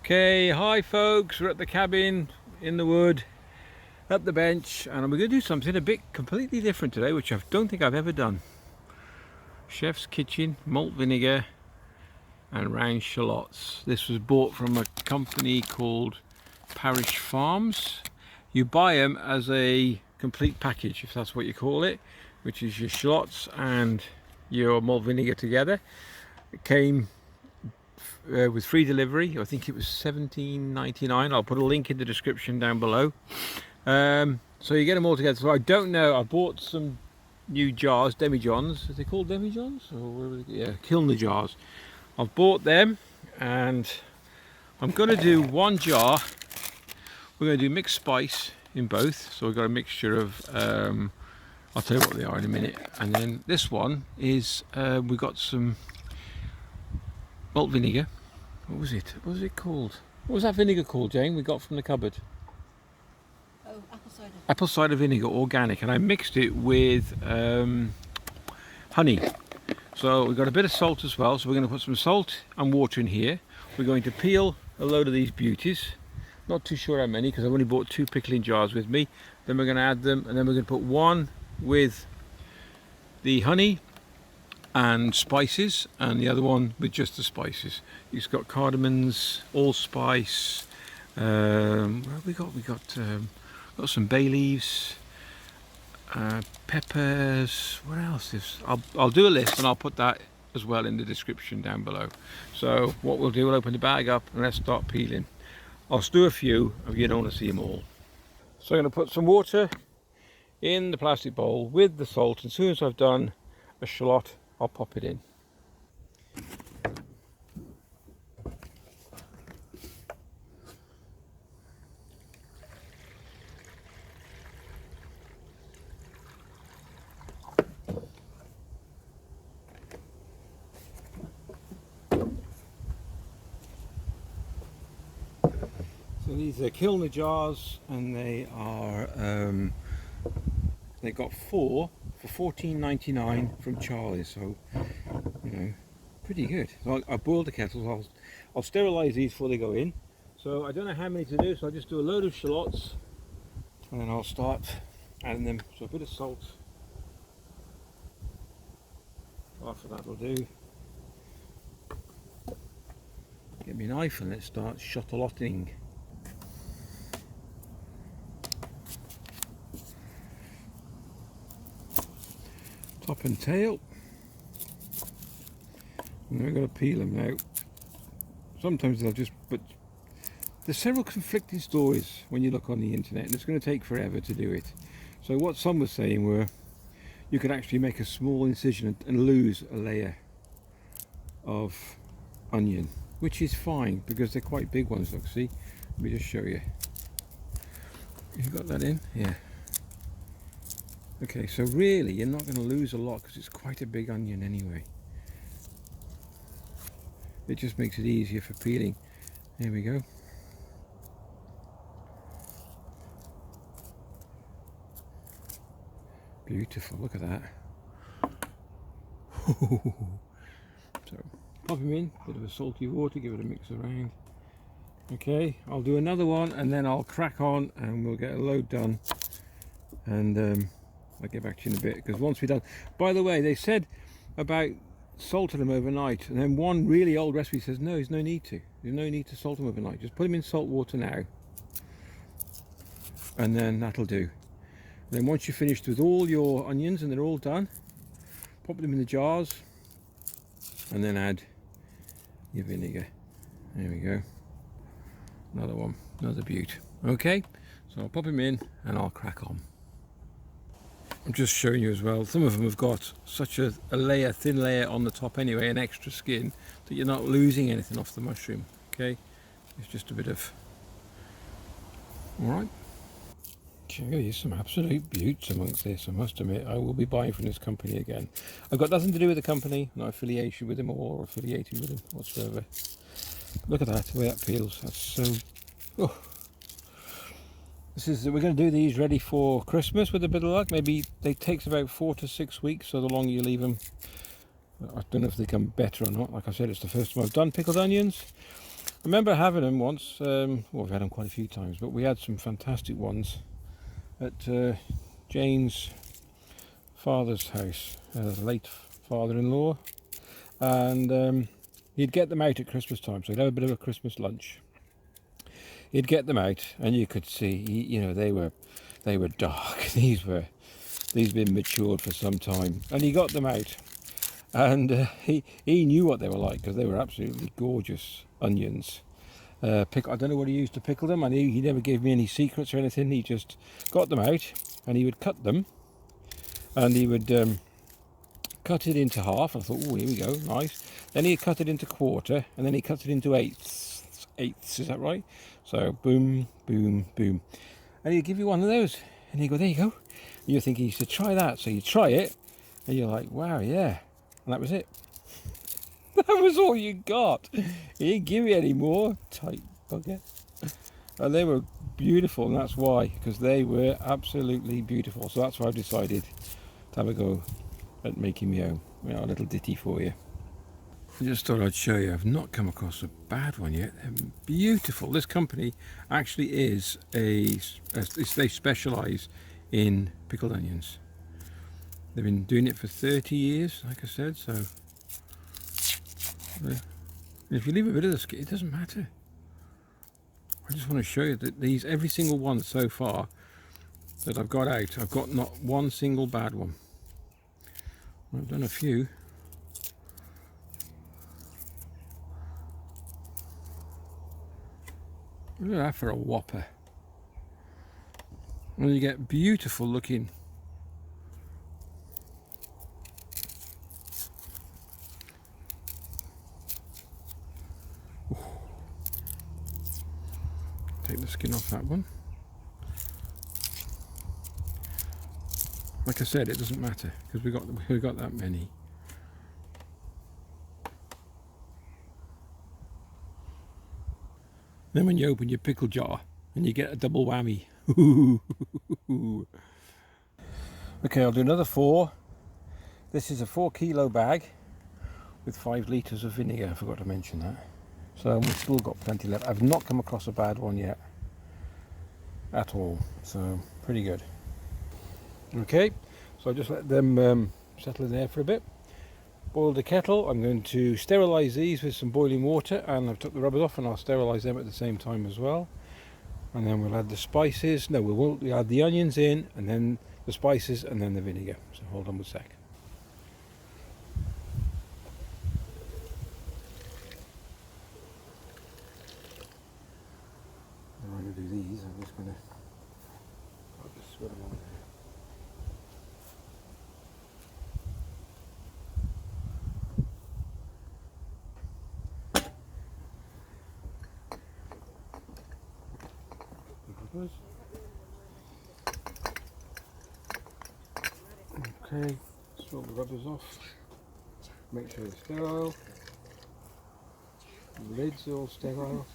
Okay, hi folks, we're at the cabin in the wood at the bench, and we're going to do something a bit completely different today, which I don't think I've ever done. Chef's kitchen, malt vinegar and round shallots. This was bought from a company called Parish Farms. You buy them as a complete package, if that's what you call it, which is your shallots and your malt vinegar together. It came with free delivery. I think it was $17.99. I'll put a link in the description down below. So you get them all together. So I don't know, I bought some new jars, demi-johns. Are they called demi-johns? Yeah, Kilner jars. I've bought them, and I'm going to do one jar. We're going to do mixed spice in both. So we've got a mixture of, I'll tell you what they are in a minute. And then this one is, we've got some malt vinegar. What was it? What was it called? What was that vinegar called, Jane? We got from the cupboard. Oh, apple cider. Apple cider vinegar, organic, and I mixed it with honey. So we've got a bit of salt as well. So we're going to put some salt and water in here. We're going to peel a load of these beauties. Not too sure how many, because I've only bought 2 pickling jars with me. Then we're going to add them, and then we're going to put one with the honey and spices, and the other one with just the spices. It's got cardamoms, allspice. What have we got? We got some bay leaves, peppers. What else is? I'll do a list and I'll put that as well in the description down below. So what we'll do, we'll open the bag up and let's start peeling. I'll do a few if you don't want to see them all. So I'm going to put some water in the plastic bowl with the salt, and as soon as I've done a shallot, I'll pop it in. So these are Kilner jars, and they are they got 4 for $14.99 from Charlie, so you know, pretty good. So I boiled the kettles. I'll sterilize these before they go in. So I don't know how many to do, so I'll just do a load of shallots and then I'll start adding them. So a bit of salt, half of that will do. Get me a knife and let's start shotolotting. Top and tail. And we're going to peel them now. Sometimes they'll just, but there's several conflicting stories when you look on the internet, and it's going to take forever to do it. So what some were saying were you could actually make a small incision and lose a layer of onion, which is fine because they're quite big ones. Look, see, let me just show you. You got that in? Yeah. Okay, so really you're not going to lose a lot because it's quite a big onion anyway. It just makes it easier for peeling. There we go. Beautiful, look at that. So pop them in, bit of a salty water, give it a mix around. Okay, I'll do another one and then I'll crack on and we'll get a load done, and I'll get back to you in a bit, because once we're done, by the way, they said about salting them overnight, and then one really old recipe says no, there's no need to. There's no need to salt them overnight. Just put them in salt water now, and then that'll do. And then once you're finished with all your onions and they're all done, pop them in the jars, and then add your vinegar. There we go. Another one, another beaut. Okay, so I'll pop them in and I'll crack on. I'm just showing you as well, some of them have got such a layer, thin layer on the top anyway, an extra skin, that you're not losing anything off the mushroom. Okay, it's just a bit of, alright. Okay, there's some absolute beauts amongst this, I must admit. I will be buying from this company again. I've got nothing to do with the company, no affiliation with them or affiliated with them whatsoever. Look at that, the way that peels, that's so, oh. We're going to do these ready for Christmas with a bit of luck. Maybe they takes about 4 to 6 weeks, so the longer you leave them, I don't know if they come better or not. Like I said, it's the first time I've done pickled onions. remember having them once. Well, we've had them quite a few times, but we had some fantastic ones at Jane's father's house, late father-in-law, and he'd get them out at Christmas time, so he'd have a bit of a Christmas lunch. He'd get them out, and you could see, you know, they were dark. These had been matured for some time, and he got them out, and he knew what they were like, because they were absolutely gorgeous onions. I don't know what he used to pickle them. I knew he never gave me any secrets or anything. He just got them out, and he would cut them, and he would cut it into half. I thought, oh, here we go, nice. Then he'd cut it into quarter, and then he cut it into eighths, is that right? So boom, boom, boom, and he'd give you one of those, and he'd go, there you go. And you're thinking, you should try that. So you try it, and you're like, wow, yeah, and that was it. That was all you got. He didn't give me any more. Tight bugger. And they were beautiful, and that's why, because they were absolutely beautiful. So that's why I've decided to have a go at making my own. You know, a little ditty for you. I just thought I'd show you. I've not come across a bad one yet. They're beautiful. This company actually is they specialise in pickled onions. They've been doing it for 30 years, like I said, so if you leave a bit of the skin, it doesn't matter. I just want to show you that these, every single one so far that I've got out, I've got not one single bad one. I've done a few. Look at that for a whopper. And you get beautiful looking . Take the skin off that one. Like I said, it doesn't matter because we got that many. Then when you open your pickle jar and you get a double whammy. Okay, I'll do another 4. This is a 4-kilo bag with 5 litres of vinegar. I forgot to mention that. So we've still got plenty left. I've not come across a bad one yet at all, so pretty good. Okay, so I'll just let them settle in there for a bit. Boiled the kettle. I'm going to sterilise these with some boiling water, and I've took the rubbers off, and I'll sterilise them at the same time as well. And then we'll add the spices. No, we'll add the onions in, and then the spices, and then the vinegar. So hold on a sec. I'm going to do these. I'm just going to. I'll just spread them on there. Okay, swirl the rubbers off, make sure they're sterile, the lid's all sterile.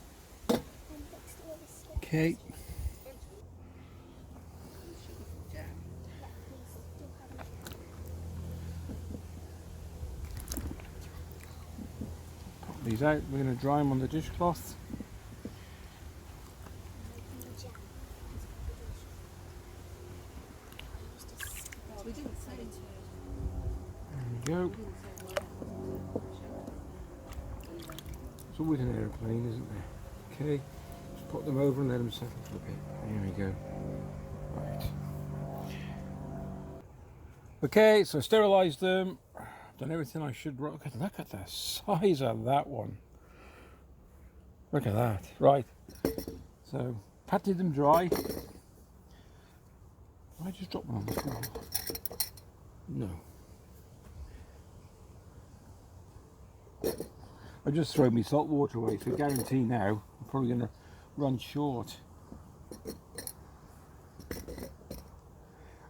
Okay. Pop these out, we're going to dry them on the dishcloth. There we go. It's always an aeroplane, isn't there? Okay, just put them over and let them settle for a bit. There we go. Right. Okay, so sterilised them. Done everything I should. Look at the size of that one. Look at that. Right. So patted them dry. I just dropped one on the floor. No. I just throw my salt water away, so I guarantee now I'm probably going to run short.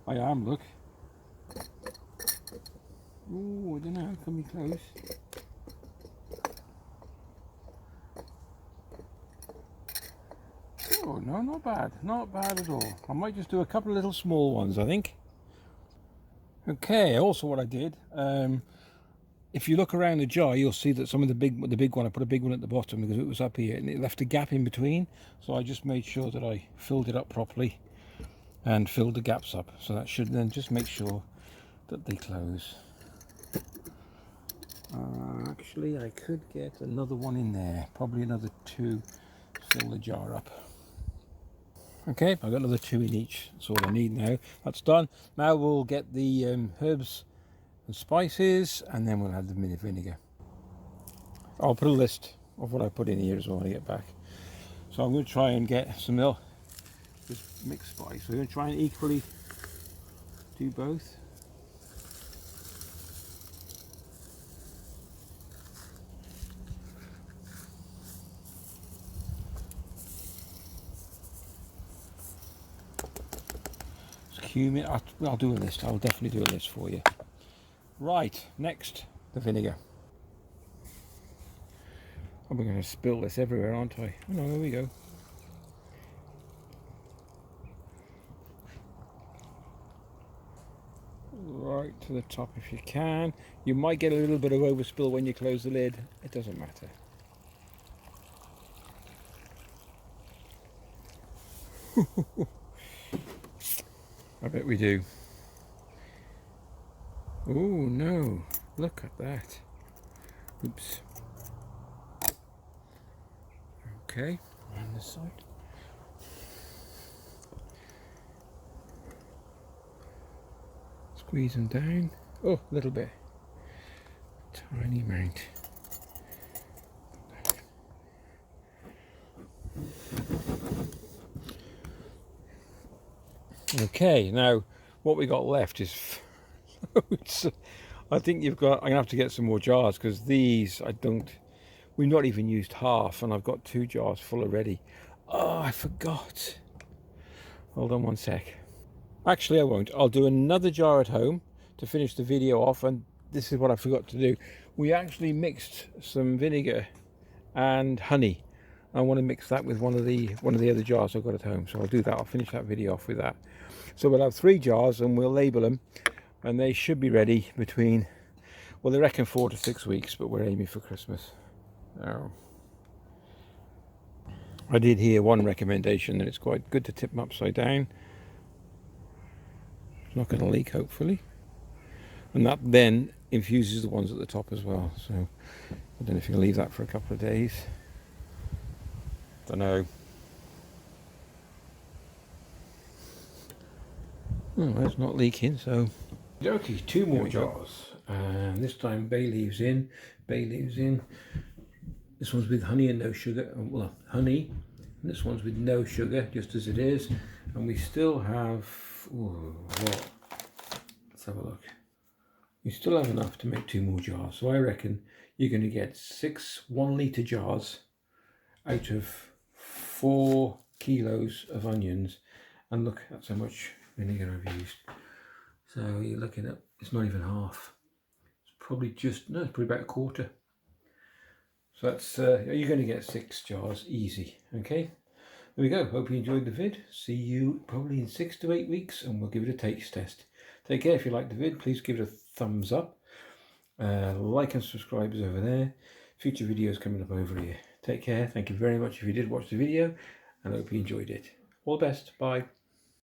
I am, look. Oh, I don't know, come be close. Oh, no, not bad, not bad at all. I might just do a couple of little small ones, I think. Okay, also what I did, if you look around the jar, you'll see that some of the big one, I put a big one at the bottom because it was up here and it left a gap in between. So I just made sure that I filled it up properly and filled the gaps up. So that should then just make sure that they close. Actually, I could get another one in there, probably another 2 to fill the jar up. Okay, I've got another 2 in each. That's all I need now. That's done. Now we'll get the herbs and spices, and then we'll add the vinegar. I'll put a list of what I put in here as well when I get back. So I'm going to try and get some milk, just mixed spice. We're going to try and equally do both. Cumin, I'll do a list. I'll definitely do a list for you. Right, next, the vinegar. I'm going to spill this everywhere, aren't I? Oh no, there we go. Right to the top if you can. You might get a little bit of overspill when you close the lid. It doesn't matter. I bet we do. Oh no, look at that. Oops. Okay, on this side. Squeeze them down. Oh, a little bit. Tiny amount. Okay, now what we got left is I think I'm gonna have to get some more jars because these we've not even used half, and I've got 2 jars full already. Oh, I forgot. Hold on one sec. Actually, I won't. I'll do another jar at home to finish the video off, and this is what I forgot to do. We actually mixed some vinegar and honey. I want to mix that with one of the other jars I've got at home, so I'll do that. I'll finish that video off with that. So we'll have 3 jars and we'll label them, and they should be ready between, well, they reckon 4 to 6 weeks, but we're aiming for Christmas. Oh. I did hear one recommendation that it's quite good to tip them upside down. It's not going to leak, hopefully, and that then infuses the ones at the top as well. So I don't know if you can leave that for a couple of days. Don't know. Oh, it's not leaking, so okay, 2 more jars, and this time bay leaves in. This one's with honey and no sugar. Well, honey, and this one's with no sugar, just as it is. And we still have, what? Let's have a look. We still have enough to make 2 more jars. So I reckon you're going to get 6 1-litre jars out of 4 kilos of onions. And look, that's how much vinegar I've used. So you're looking at, it's not even half. It's probably just, no, it's probably about a quarter. So that's, you're going to get 6 jars easy. Okay, there we go. Hope you enjoyed the vid. See you probably in 6 to 8 weeks, and we'll give it a taste test. Take care. If you like the vid, please give it a thumbs up. Like and subscribe is over there. Future videos coming up over here. Take care. Thank you very much if you did watch the video, and I hope you enjoyed it. All the best. Bye.